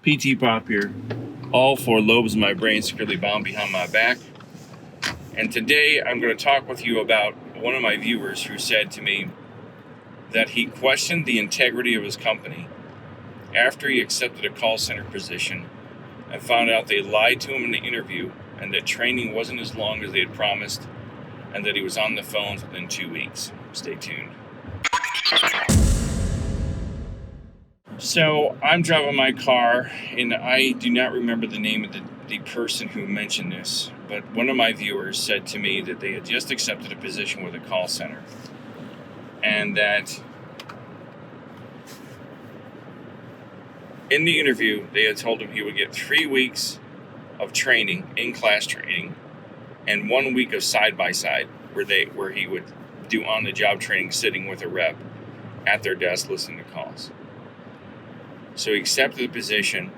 PTPOP here. All four lobes of my brain securely bound behind my back. And today I'm going to talk with you about one of my viewers who said to me that he questioned the integrity of his company after he accepted a call center position and found out they lied to him in the interview and that training wasn't as long as they had promised and that he was on the phones within 2 weeks. Stay tuned. So I'm driving my car, and I do not remember the name of the person who mentioned this, but one of my viewers said to me that they had just accepted a position with a call center, and that in the interview they had told him he would get 3 weeks of training, in-class training, and 1 week of side-by-side where he would do on-the-job training sitting with a rep at their desk listening to calls. So he accepted the position.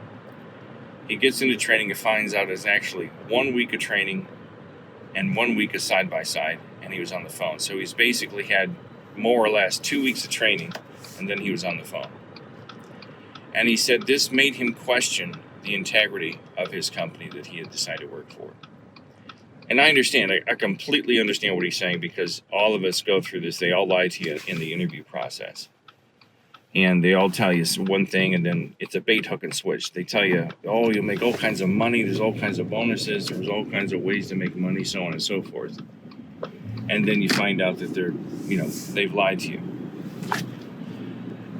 He gets into training and finds out it's actually 1 week of training and 1 week of side-by-side, and he was on the phone. So he's basically had more or less 2 weeks of training, and then he was on the phone. And he said this made him question the integrity of his company that he had decided to work for. And I understand, I completely understand what he's saying, because all of us go through this. They all lie to you in the interview process. And they all tell you one thing, and then it's a bait, hook, and switch. They tell you, oh, you'll make all kinds of money, there's all kinds of bonuses, there's all kinds of ways to make money, so on and so forth. And then you find out that they've lied to you.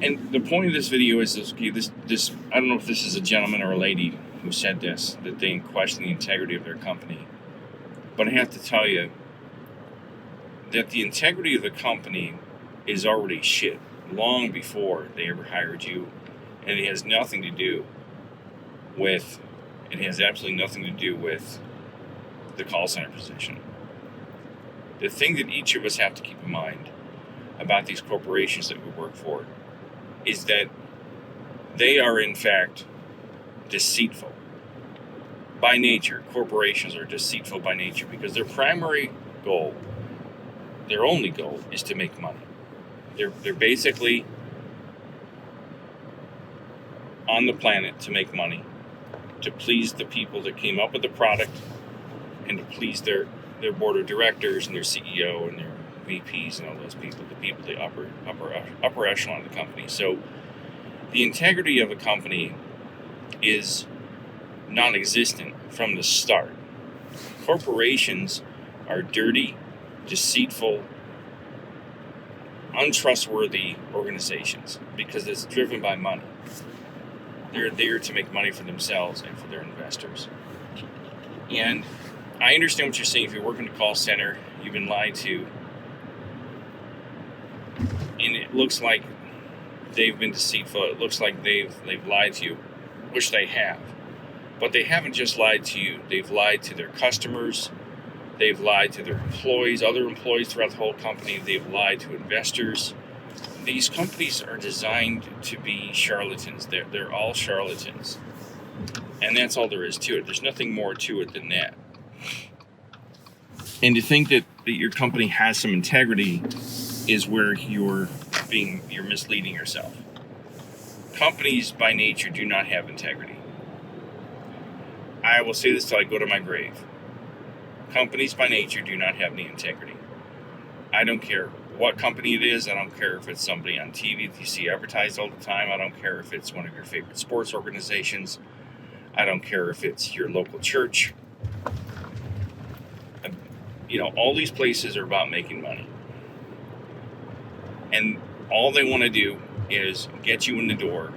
And the point of this video is this I don't know if this is a gentleman or a lady who said this, that they question the integrity of their company. But I have to tell you that the integrity of the company is already shit long before they ever hired you, and it has nothing to do with, it has absolutely nothing to do with the call center position. The thing that each of us have to keep in mind about these corporations that we work for is that they are in fact deceitful. By nature, corporations are deceitful by nature because their primary goal, their only goal, is to make money. They're basically on the planet to make money, to please the people that came up with the product, and to please their board of directors and their CEO and their VPs and all those people, the upper echelon of the company. So the integrity of a company is non-existent from the start. Corporations are dirty, deceitful, untrustworthy organizations because it's driven by money. They're there to make money for themselves and for their investors. And I understand what you're saying. If you're working a call center, you've been lied to, and it looks like they've been deceitful. It looks like they've lied to you, which they have. But they haven't just lied to you. They've lied to their customers. They've lied to their employees, other employees throughout the whole company. They've lied to investors. These companies are designed to be charlatans. They're all charlatans. And that's all there is to it. There's nothing more to it than that. And to think that your company has some integrity is where you're misleading yourself. Companies by nature do not have integrity. I will say this till I go to my grave. Companies by nature do not have any integrity. I don't care what company it is. I don't care if it's somebody on TV that you see advertised all the time. I don't care if it's one of your favorite sports organizations. I don't care if it's your local church. All these places are about making money. And all they want to do is get you in the door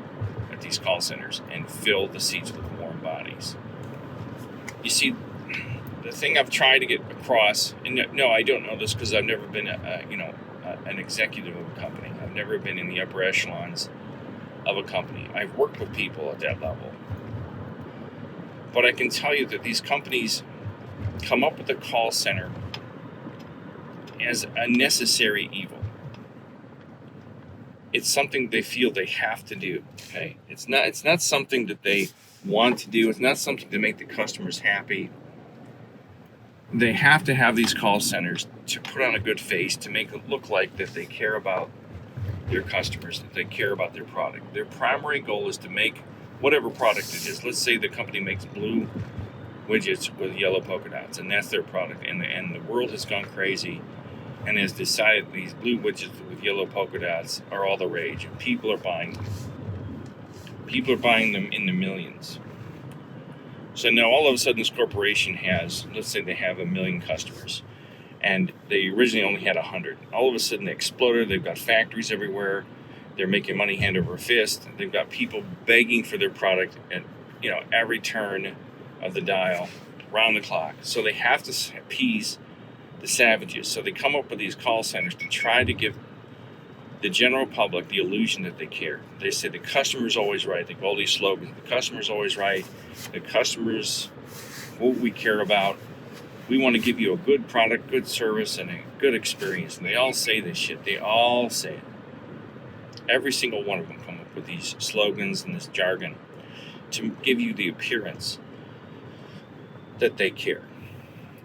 at these call centers and fill the seats with warm bodies. You see, the thing I've tried to get across, and no, I don't know this because I've never been an executive of a company. I've never been in the upper echelons of a company. I've worked with people at that level. But I can tell you that these companies come up with a call center as a necessary evil. It's something they feel they have to do. Okay, it's not something that they want to do. It's not something to make the customers happy. They have to have these call centers to put on a good face, to make it look like that they care about their customers, that they care about their product. Their primary goal is to make whatever product it is. Let's say the company makes blue widgets with yellow polka dots, and that's their product. And the world has gone crazy and has decided these blue widgets with yellow polka dots are all the rage. And people are buying them. People are buying them in the millions. So now all of a sudden this corporation has, let's say they have 1 million customers, and they originally only had 100. All of a sudden they exploded. They've got factories everywhere. They're making money hand over fist. They've got people begging for their product at every turn of the dial, round the clock. So they have to appease the savages. So they come up with these call centers to try to give the general public the illusion that they care. They say the customer's always right. They have all these slogans. The customer's always right. The customer's what we care about. We want to give you a good product, good service, and a good experience. And they all say this shit. They all say it. Every single one of them come up with these slogans and this jargon to give you the appearance that they care.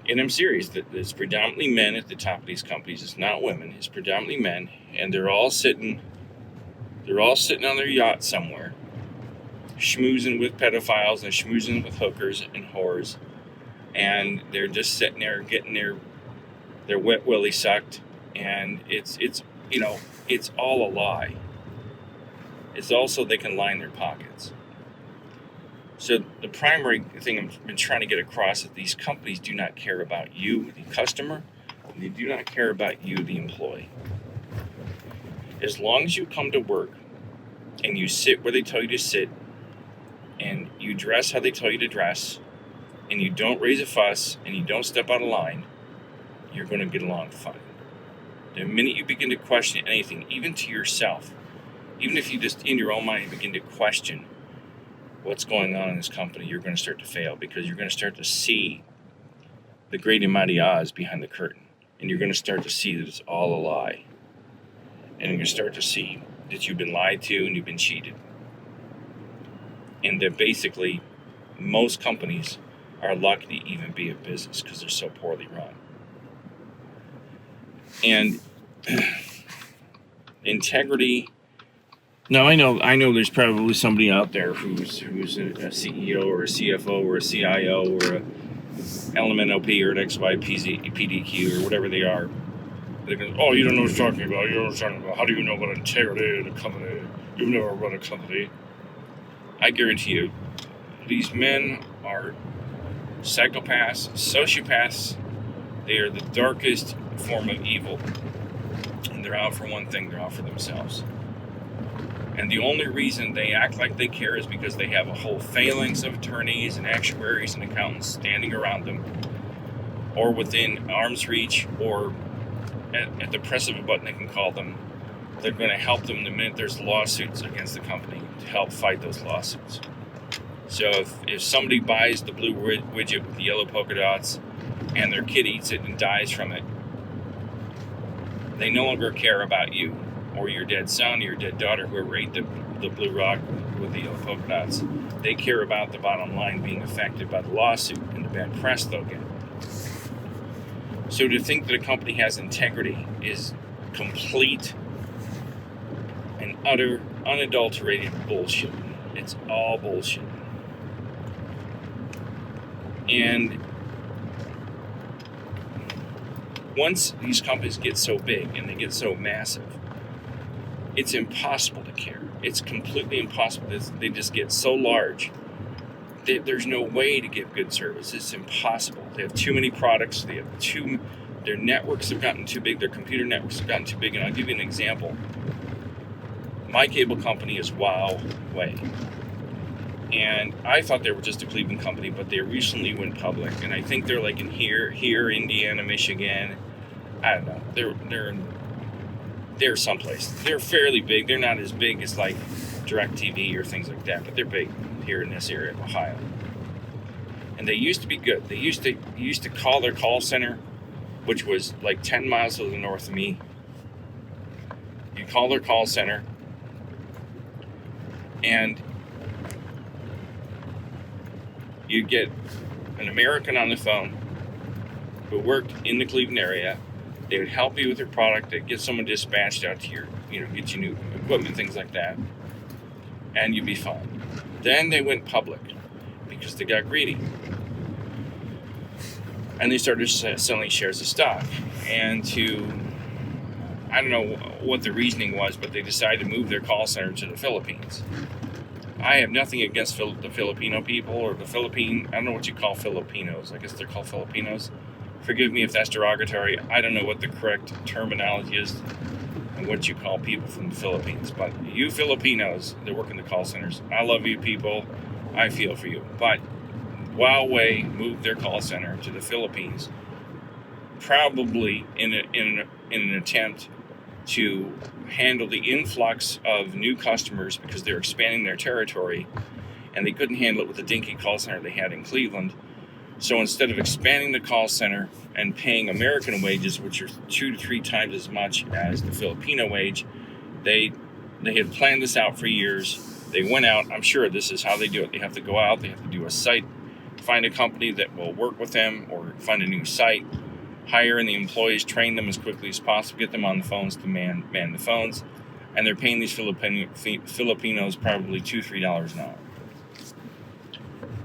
And I'm serious, that it's predominantly men at the top of these companies. It's not women. It's predominantly men, and they're all sitting on their yacht somewhere, schmoozing with pedophiles and schmoozing with hookers and whores, and they're just sitting there getting their wet willy sucked, and it's all a lie. It's also they can line their pockets. So the primary thing I've been trying to get across is that these companies do not care about you, the customer, and they do not care about you, the employee. As long as you come to work and you sit where they tell you to sit, and you dress how they tell you to dress, and you don't raise a fuss, and you don't step out of line, you're going to get along fine. The minute you begin to question anything, even to yourself, even if you just in your own mind begin to question what's going on in this company, you're going to start to fail, because you're going to start to see the great and mighty Oz behind the curtain. And you're going to start to see that it's all a lie. And you're going to start to see that you've been lied to and you've been cheated. And that basically most companies are lucky to even be in business because they're so poorly run. And integrity. Now I know there's probably somebody out there who's a CEO or a CFO or a CIO or a LMNOP or an PDQ or whatever they are. They go, oh, you don't know what you're talking about. You don't know what you're talking about. How do you know about integrity in a company? You've never run a company. I guarantee you, these men are psychopaths, sociopaths. They are the darkest form of evil. And they're out for one thing, they're out for themselves. And the only reason they act like they care is because they have a whole phalanx of attorneys and actuaries and accountants standing around them, or within arm's reach, or at the press of a button they can call them. They're going to help them the minute there's lawsuits against the company to help fight those lawsuits. So if somebody buys the blue widget with the yellow polka dots and their kid eats it and dies from it, they no longer care about you or your dead son or your dead daughter, whoever ate the blue rock with the yellow polka dots. They care about the bottom line being affected by the lawsuit and the bad press they'll get. So to think that a company has integrity is complete and utter, unadulterated bullshit. It's all bullshit. And once these companies get so big and they get so massive, it's impossible to care. It's completely impossible. They just get so large that there's no way to give good service. It's impossible. They have too many products. Their networks have gotten too big. Their computer networks have gotten too big. And I'll give you an example. My cable company is Huawei. And I thought they were just a Cleveland company, but they recently went public. And I think they're like in here, Indiana, Michigan. I don't know. They're someplace. They're fairly big. They're not as big as like DirecTV or things like that, but they're big here in this area of Ohio. And they used to be good. They used to call their call center, which was like 10 miles to the north of me. You call their call center, and you get an American on the phone who worked in the Cleveland area. They would help you with your product. They'd get someone dispatched out to get you new equipment, things like that, and you'd be fine. Then they went public because they got greedy. And they started selling shares of stock. And I don't know what the reasoning was, but they decided to move their call center to the Philippines. I have nothing against the Filipino people or I don't know what you call Filipinos. I guess they're called Filipinos. Forgive me if that's derogatory. I don't know what the correct terminology is and what you call people from the Philippines. But you Filipinos that work in the call centers, I love you people. I feel for you. But Huawei moved their call center to the Philippines, probably in an attempt to handle the influx of new customers because they're expanding their territory, and they couldn't handle it with the dinky call center they had in Cleveland. So instead of expanding the call center and paying American wages, which are 2 to 3 times as much as the Filipino wage, they had planned this out for years. They went out. I'm sure this is how they do it. They have to go out. They have to do a site, find a company that will work with them, or find a new site, hire in the employees, train them as quickly as possible, get them on the phones to man the phones, and they're paying these Filipinos probably $2, $3 an hour.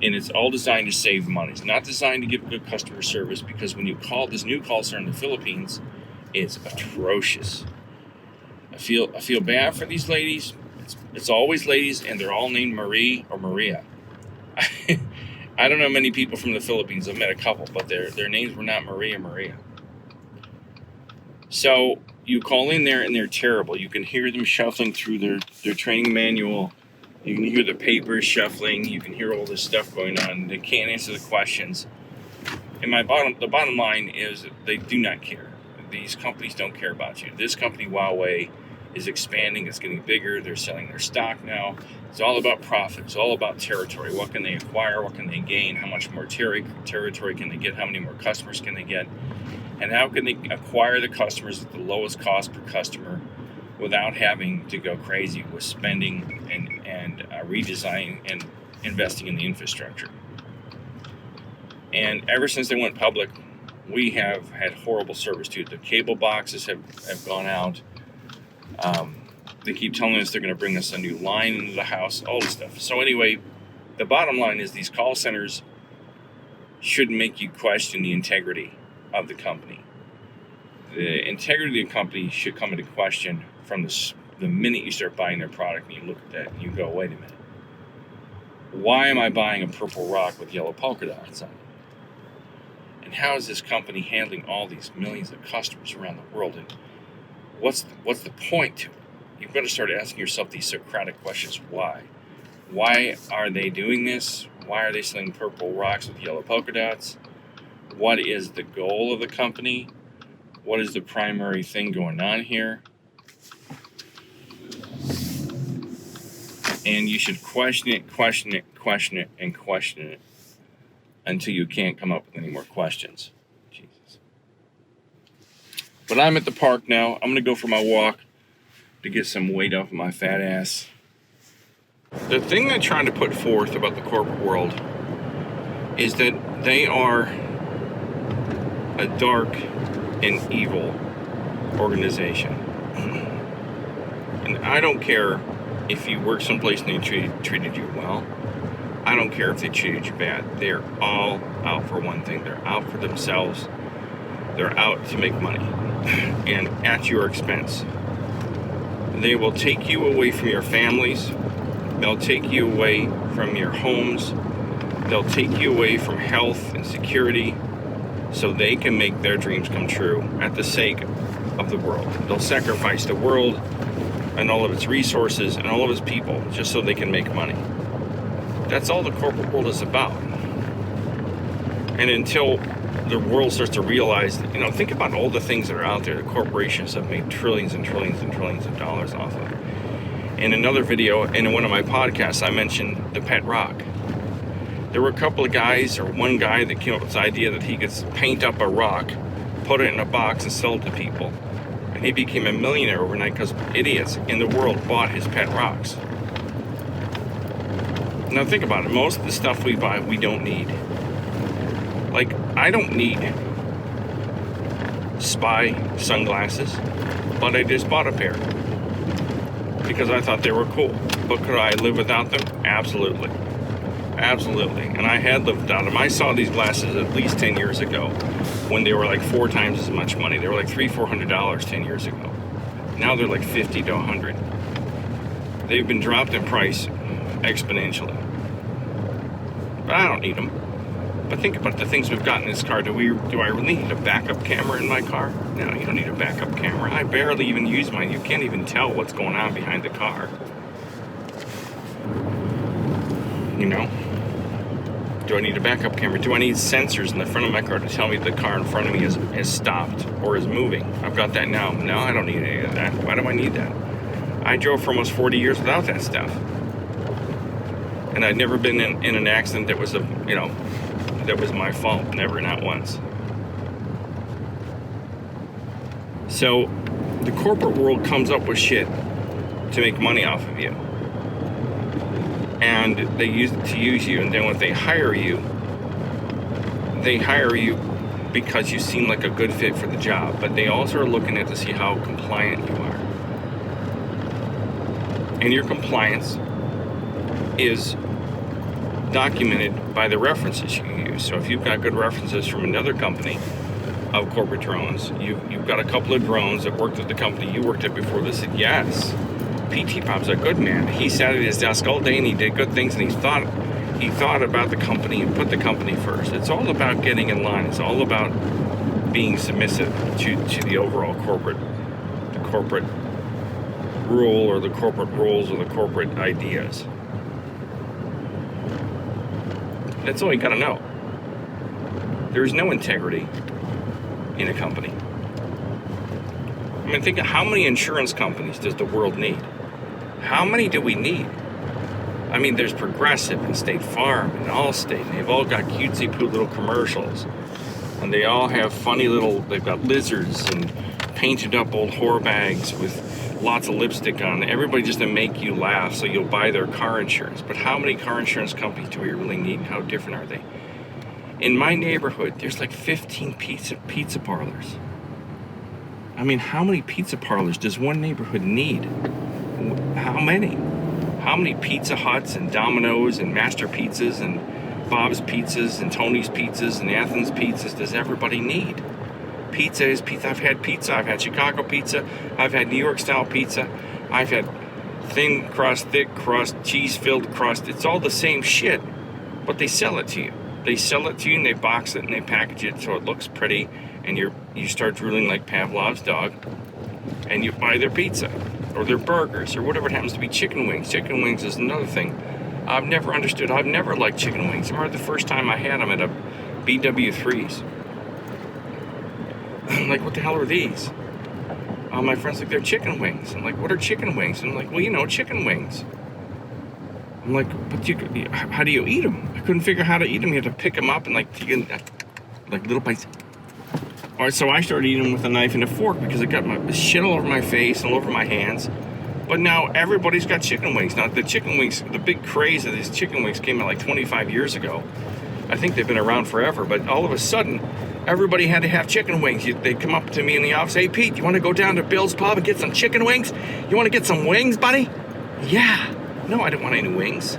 And it's all designed to save money. It's not designed to give good customer service, because when you call this new call center in the Philippines, it's atrocious. I feel bad for these ladies. It's always ladies, and they're all named Marie or Maria. I don't know many people from the Philippines. I've met a couple, but their names were not Marie or Maria. So you call in there, and they're terrible. You can hear them shuffling through their training manual. You can hear the papers shuffling. You can hear all this stuff going on. They can't answer the questions. And the bottom line is that they do not care. These companies don't care about you. This company, Huawei, is expanding. It's getting bigger. They're selling their stock now. It's all about profit. It's all about territory. What can they acquire? What can they gain? How much more territory can they get? How many more customers can they get? And how can they acquire the customers at the lowest cost per customer without having to go crazy with spending and redesigning and investing in the infrastructure? And ever since they went public, we have had horrible service too. The cable boxes have gone out. They keep telling us they're going to bring us a new line into the house, all this stuff. So anyway, the bottom line is these call centers should make you question the integrity of the company. The integrity of the company should come into question from the minute you start buying their product, and you look at that and you go, wait a minute. Why am I buying a purple rock with yellow polka dots on it? And how is this company handling all these millions of customers around the world? And what's the point to it? You've got to start asking yourself these Socratic questions. Why? Why are they doing this? Why are they selling purple rocks with yellow polka dots? What is the goal of the company? What is the primary thing going on here? And you should question it until you can't come up with any more questions. Jesus. But I'm at the park now. I'm going to go for my walk to get some weight off of my fat ass. The thing they're trying to put forth about the corporate world is that they are a dark and evil organization. And I don't care if you work someplace and they treated you well. I don't care if they treated you bad. They're all out for one thing. They're out for themselves. They're out to make money, and at your expense. They will take you away from your families. They'll take you away from your homes. They'll take you away from health and security so they can make their dreams come true at the sake of the world. They'll sacrifice the world and all of its resources and all of its people just so they can make money. That's all the corporate world is about. And until the world starts to realize that, think about all the things that are out there that corporations have made trillions and trillions and trillions of dollars off of. In another video, in one of my podcasts, I mentioned the pet rock. There were a couple of guys, or one guy, that came up with this idea that he could paint up a rock, put it in a box, and sell it to people. And he became a millionaire overnight because idiots in the world bought his pet rocks. Now think about it. Most of the stuff we buy, we don't need. Like, I don't need spy sunglasses, but I just bought a pair because I thought they were cool. But could I live without them? Absolutely. Absolutely. And I had lived without them. I saw these glasses at least 10 years ago when they were like 4 times as much money. They were like $300-400 10 years ago. Now they're like $50 to $100. They've been dropped in price exponentially. But I don't need them. But think about the things we've got in this car. Do I really need a backup camera in my car? No, you don't need a backup camera. I barely even use mine. You can't even tell what's going on behind the car. You know? Do I need a backup camera? Do I need sensors in the front of my car to tell me the car in front of me has stopped or is moving? I've got that now. No, I don't need any of that. Why do I need that? I drove for almost 40 years without that stuff. And I'd never been in an accident that was that was my fault. Never, not once. So the corporate world comes up with shit to make money off of you. And they use it to use you. And then when they hire you because you seem like a good fit for the job. But they also are looking at to see how compliant you are. And your compliance is documented by the references you use. So if you've got good references from another company of corporate drones, you've got a couple of drones that worked at the company you worked at before that said, yes, PTPOP's a good man. He sat at his desk all day and he did good things, and he thought about the company and put the company first. It's all about getting in line. It's all about being submissive to the overall corporate rule or the corporate rules or the corporate ideas. That's all you gotta know. There's no integrity in a company. I mean, think of how many insurance companies does the world need? How many do we need? I mean, there's Progressive and State Farm and Allstate, and they've all got cutesy-poo little commercials. And they all have funny they've got lizards and painted up old whore bags with lots of lipstick on. Everybody just to make you laugh so you'll buy their car insurance. But how many car insurance companies do we really need, and how different are they? In my neighborhood, there's like 15 pizza parlors. I mean, how many pizza parlors does one neighborhood need? How many? How many Pizza Huts and Domino's and Master Pizzas and Bob's Pizzas and Tony's Pizzas and Athens Pizzas does everybody need? Pizza is pizza. I've had pizza. I've had Chicago pizza. I've had New York style pizza. I've had thin crust, thick crust, cheese-filled crust. It's all the same shit, but they sell it to you. They sell it to you and they box it and they package it so it looks pretty, and you start drooling like Pavlov's dog, and you buy their pizza or their burgers or whatever it happens to be. Chicken wings. Chicken wings is another thing I've never understood. I've never liked chicken wings. I remember the first time I had them at a BW3's. I'm like, what the hell are these? My friend's like, they're chicken wings. I'm like, what are chicken wings? And I'm like, well, chicken wings. I'm like, but how do you eat them? I couldn't figure out how to eat them. You had to pick them up and like little bites. All right, so I started eating them with a knife and a fork because it got my shit all over my face and all over my hands. But now everybody's got chicken wings. Now the chicken wings, the big craze of these chicken wings came out like 25 years ago. I think they've been around forever, but all of a sudden, everybody had to have chicken wings. They'd come up to me in the office, hey Pete, you want to go down to Bill's Pub and get some chicken wings? You want to get some wings, buddy? Yeah. No, I didn't want any wings.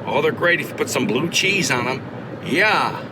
Oh, they're great if you put some blue cheese on them. Yeah.